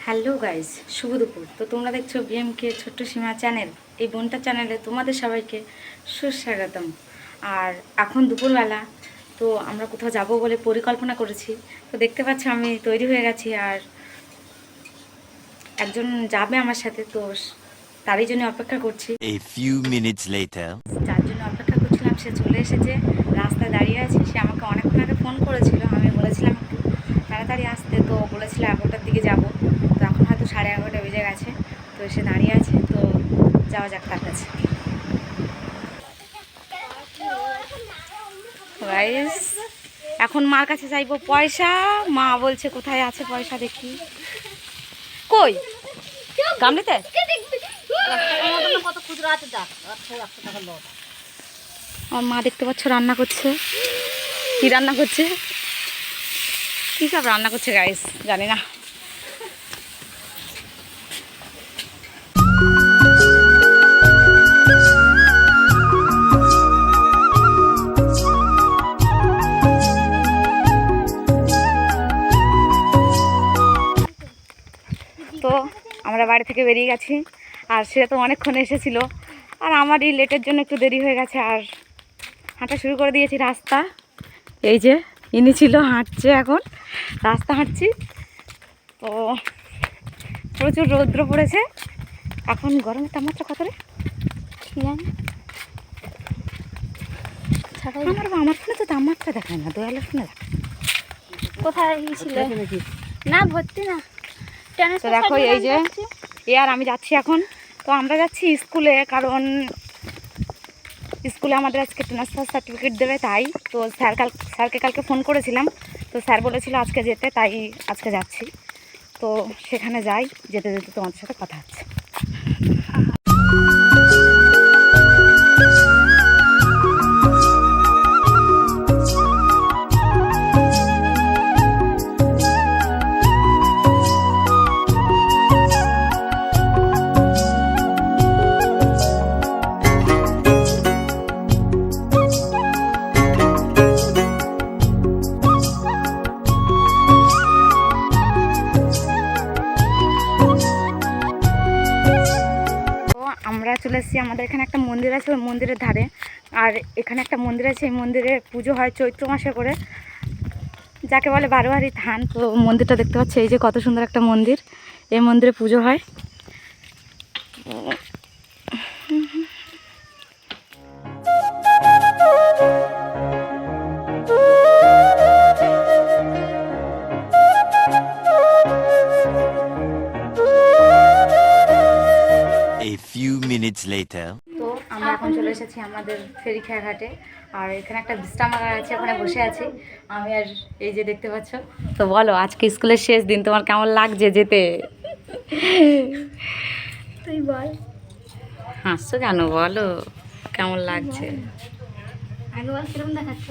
Hello guys, শুভ দুপুর। তো তোমরা দেখছো বিএমকে ছোট্ট সীমা চ্যানেল। এই বোনটার চ্যানেলে তোমাদের সবাইকে সুস্বাগতম। আর এখন দুপুরবেলা, তো আমরা কোথাও যাব বলে পরিকল্পনা করেছি। তো দেখতে পাচ্ছ আমি তৈরি হয়ে গেছি, আর একজন যাবে আমার সাথে, তো তারই জন্য অপেক্ষা করছি। A few minutes later. যার জন্য অপেক্ষা করছিলাম সে চলে এসেছে, রাস্তায় দাঁড়িয়ে আছে। সে আমাকে অনেকক্ষণ আগে ফোন করেছিল, আমি বলেছিলাম একটু তাড়াতাড়ি আসতে, তো বলেছিল 11টার দিকে যাব। তো এখন হয়তো 11:30 বেজে গেছে, তো এসে দাঁড়িয়ে আছে। তো যাওয়া যাক তার কাছে। গাইস, এখন মার কাছে চাইবো পয়সা। মা বলছে কোথায় আছে পয়সা, দেখি কই গামলিতে। আমার মা দেখতে পাচ্ছ রান্না করছে। কি রান্না করছে, কী সব রান্না করছে গাইস জানি না। তো আমরা বাড়ি থেকে বেরিয়ে গেছি, আর সে তো অনেকক্ষণ এসেছিল, আর আমারই লেটের জন্য একটু দেরি হয়ে গেছে। আর হাঁটা শুরু করে দিয়েছি রাস্তা। এই যে ইনি ছিল, হাঁটছে, এখন রাস্তা হাঁটছি। তো প্রচুর রৌদ্র পড়েছে। এখন গরমের তাপমাত্রা কত রে কি জানি, আমার ফোনে তো তাপমাত্রা দেখায় না, দয়ালের ফোনে দেখায়। কোথায় গিয়েছিল না ভর্তি না। তো দেখো এই যে এ আর আমি যাচ্ছি এখন। তো আমরা যাচ্ছি স্কুলে, কারণ স্কুলে আমাদের আজকে ট্রান্সফার সার্টিফিকেট দেবে, তাই। তো স্যারকে কালকে ফোন করেছিলাম, তো স্যার বলেছিল আজকে যেতে, তাই আজকে যাচ্ছি। তো সেখানে যাই, যেতে যেতে তোমাদের সাথে কথা হচ্ছে। আমরা চলে এসেছি, আমাদের এখানে একটা মন্দির আছে, ওই মন্দিরের ধারে। আর এখানে একটা মন্দির আছে, এই মন্দিরে পুজো হয় চৈত্র মাসে করে, যাকে বলে বারোয়ারি থান। তো মন্দিরটা দেখতে পাচ্ছি, এই যে কত সুন্দর একটা মন্দির, এই মন্দিরে পুজো হয়। A few minutes later. তো আমরা এখন চলে এসেছি আমাদের ফেরিখায়া ঘাটে, আর এখানে একটা বিশ্রামাগার আছে, ওখানে বসে আছি আমি আর এই যে দেখতে পাচ্ছ। তো বলো, আজকে স্কুলের শেষ দিন, তোমার কেমন লাগছে যেতে? তুই বল। হাসছো কেন, বলো কেমন লাগছে? আগে বল কিরকম দেখাচ্ছে।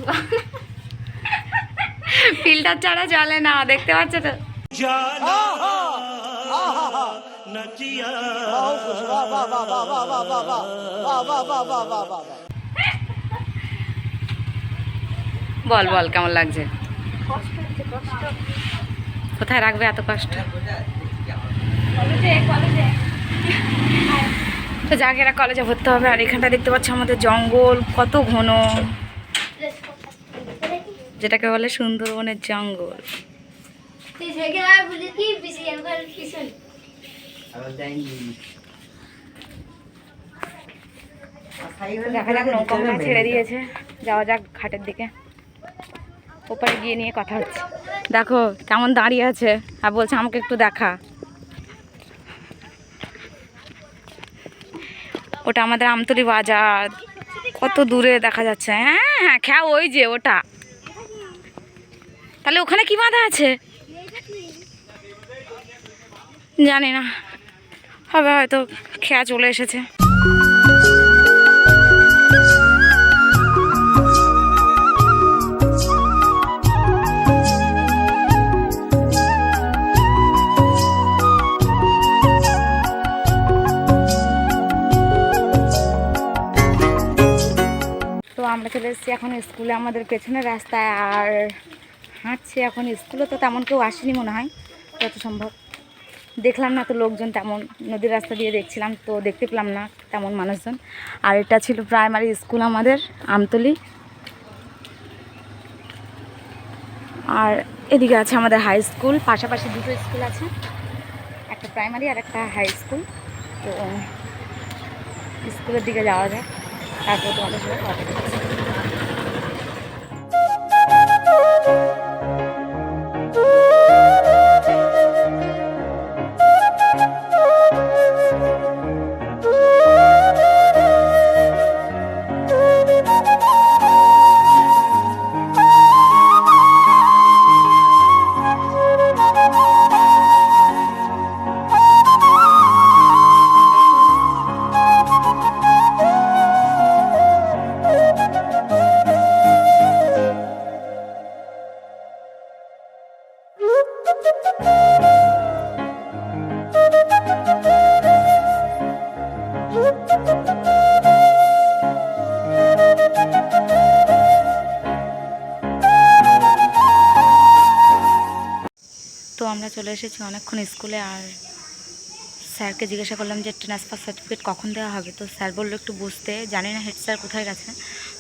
ফিল্টার ছাড়া চলে না, দেখতে পাচ্ছ তো। বল বল কেমন লাগছে? কোথায় রাখবে এত কষ্ট? তো যাকে এরা কলেজে ভর্তি হবে। আর এখানটা দেখতে পাচ্ছ আমাদের জঙ্গল কত ঘন, যেটাকে বলে সুন্দরবনের জঙ্গল। দেখা যাক, নৌকা ছেড়ে দিয়েছে, যাওয়া যাক ঘাটের দিকে। ওপারে গিয়ে নিয়ে কথা হচ্ছে। দেখো কেমন দাঁড়িয়ে আছে, আর বলছে আমাকে একটু দেখা। ওটা আমাদের আমতলী বাজার, কত দূরে দেখা যাচ্ছে। হ্যাঁ হ্যাঁ, খেয়া ওই যে ওটা। তাহলে ওখানে কি বাঁধা আছে জানি না, হবে হয়তো খেয়া চলে এসেছে। তো আমরা চলে এসেছি এখন স্কুলে, আমাদের পেছনের রাস্তায়। আর হাঁটছি এখন, স্কুলে তো তেমন কেউ আসেনি মনে হয় যত সম্ভব। দেখলাম না তো লোকজন তেমন, নদীর রাস্তা দিয়ে দেখছিলাম তো দেখতে পেলাম না তেমন মানুষজন। আর এটা ছিল প্রাইমারি স্কুল আমাদের আমতলী। আর এদিকে আছে আমাদের হাই স্কুল, পাশাপাশি দুটো স্কুল আছে, একটা প্রাইমারি আর একটা হাই স্কুল। তো স্কুলের দিকে যাওয়া যায়, তারপর তোমাদের সাথে কথা বলছি। তো আমরা চলে এসেছি অনেকক্ষণ স্কুলে। আর স্যারকে জিজ্ঞাসা করলাম যে ট্রান্সফার সার্টিফিকেট কখন দেওয়া হবে। তো স্যার বললো একটু বুঝতে, জানি না হেড স্যার কোথায় গেছে।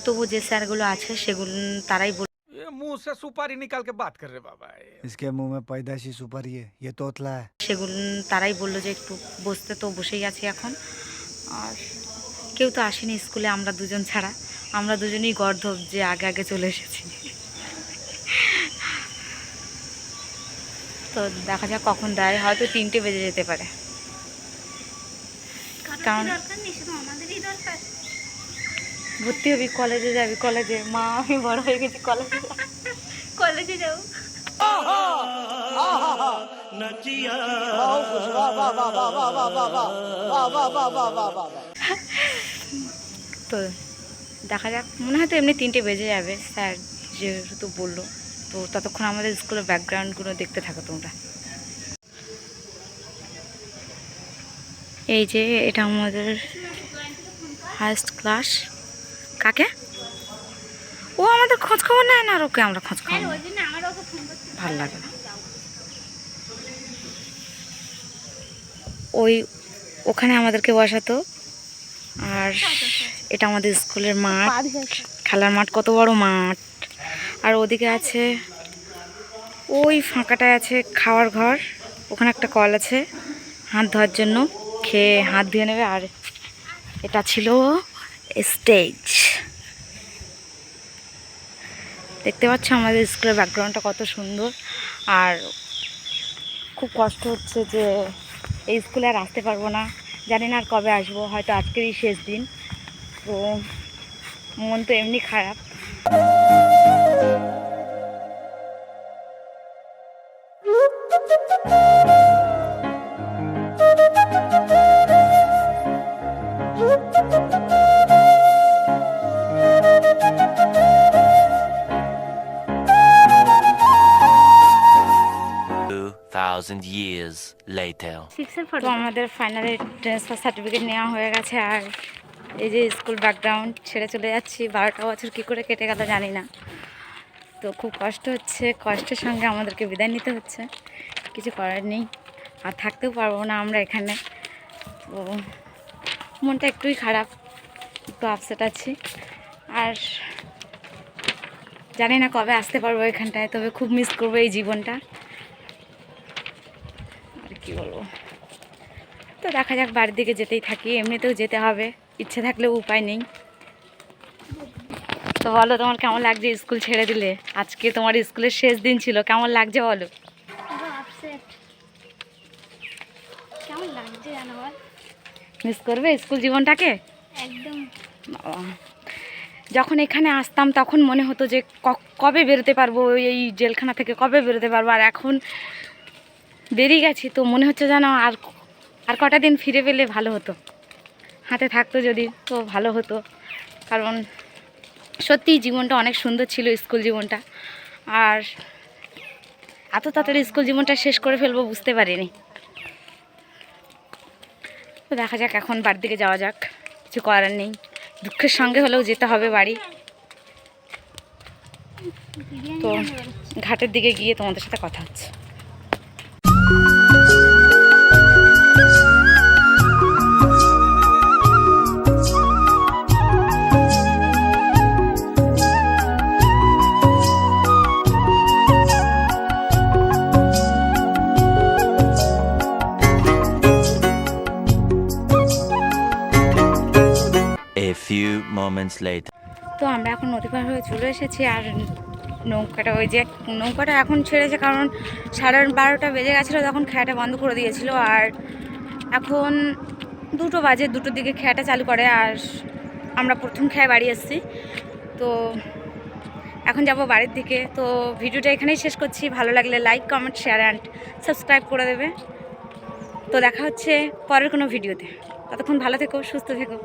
তবু যে স্যারগুলো আছে সেগুলো তারাই ये मुंह से सुपारी निकाल के बात कर रहे बाबा इसके मुंह में पैदाइशी सुपारी है, ये तोतला है। সেগুলো তারাই বললো যে একটু বসতে। তো বসেই আছি এখন। আর কেউ তো আসেনি স্কুলে, আমরা দুজন ছাড়া। আমরা দুজনেই গর্ধব যে আগে আগে চলে এসেছি। তো দেখা যাক কখন দেয়, হয়তো 3টে বেজে যেতে পারে। কারণ ভর্তি হবি, কলেজে যাবি, কলেজে মা আমি বড় হয়ে গেছি, কলেজে যাবো। তো দেখা যাক, মনে হয় তো এমনি 3টে বেজে যাবে, স্যার যেহেতু বললো। তো ততক্ষণ আমাদের স্কুলের ব্যাকগ্রাউন্ডগুলো দেখতে থাকো তোমরা। এই যে এটা আমাদের হাইস্ট ক্লাস। কাকে? ও আমাদের খোঁজ খবর নেয় না, আর ওকে আমরা খোঁজ খবর ভালো লাগে না। ওখানে আমাদেরকে বসাতো। আর এটা আমাদের স্কুলের মাঠ, খেলার মাঠ, কত বড় মাঠ। আর ওদিকে আছে, ওই ফাঁকাটায় আছে খাওয়ার ঘর, ওখানে একটা কল আছে হাত ধোয়ার জন্য, খেয়ে হাত ধুয়ে নেবে। আর এটা ছিল স্টেজ। দেখতে পাচ্ছ আমাদের স্কুলের ব্যাকগ্রাউন্ডটা কত সুন্দর। আর খুব কষ্ট হচ্ছে যে এই স্কুলে আর আসতে পারবো না, জানি না আর কবে আসবো, হয়তো আজকেরই শেষ দিন। তো মন তো এমনি খারাপ। 2,000 years later. তো আমাদের ফাইনালি ট্রান্সফার সার্টিফিকেট নেওয়া হয়ে গেছে। আর এই যে স্কুল ব্যাকগ্রাউন্ড ছেড়ে চলে যাচ্ছি। 12টা বছর কী করে কেটে গেল জানি না। তো খুব কষ্ট হচ্ছে, কষ্টের সঙ্গে আমাদেরকে বিদায় নিতে হচ্ছে, কিছু করার নেই। আর থাকতেও পারবো না আমরা এখানে। তো মনটা একটুই খারাপ, একটু আপসেট আছি। আর জানি না কবে আসতে পারবো এখানটায়, তবে খুব মিস করবো এই জীবনটা। আর কি বলবো, তো দেখা যাক, বাড়ির দিকে যেতেই থাকি, এমনিতেও যেতে হবে, ইচ্ছে থাকলেও উপায় নেই। তো বলো তোমার কেমন লাগছে স্কুল ছেড়ে দিলে? আজকে তোমার স্কুলের শেষ দিন ছিল, কেমন লাগছে বলো? কেমন লাগছে জানো? মিস করবে স্কুল জীবনটাকে একদম। যখন এখানে আসতাম তখন মনে হতো যে কবে বেরোতে পারবো, এই জেলখানা থেকে কবে বেরোতে পারবো। আর এখন বেরিয়ে গেছি তো মনে হচ্ছে যেন আর কটা দিন ফিরে পেলে ভালো হতো, হাতে থাকতো যদি তো ভালো হতো। কারণ সত্যিই জীবনটা অনেক সুন্দর ছিল, স্কুল জীবনটা। আর এত তাড়াতাড়ি স্কুল জীবনটা শেষ করে ফেলবো বুঝতে পারিনি। তো দেখা যাক, এখন বাড়ির দিকে যাওয়া যাক, কিছু করার নেই, দুঃখের সঙ্গে হলেও যেতে হবে বাড়ি। তো ঘাটের দিকে গিয়ে তোমাদের সাথে কথা হচ্ছে। moments later. তো আমরা এখন নদী পার হয়ে চলে এসেছি। আর নৌকাটা ওই যে নৌকাটা এখন ছেড়েছে, কারণ 12:30 বেজে গেছিলো, তখন খেয়াটা বন্ধ করে দিয়েছিল। আর এখন 2টো বাজে, 2টোর দিকে খেয়াটা চালু করে। আর আমরা প্রথম খেয়ে বাড়ি এসেছি, তো এখন যাব বাড়ির দিকে। তো ভিডিওটা এখানেই শেষ করছি। ভালো লাগলে like, comment, share and subscribe করে দেবে। তো দেখা হচ্ছে পরের কোনো ভিডিওতে। ততক্ষণ ভালো থেকো, সুস্থ থেকো।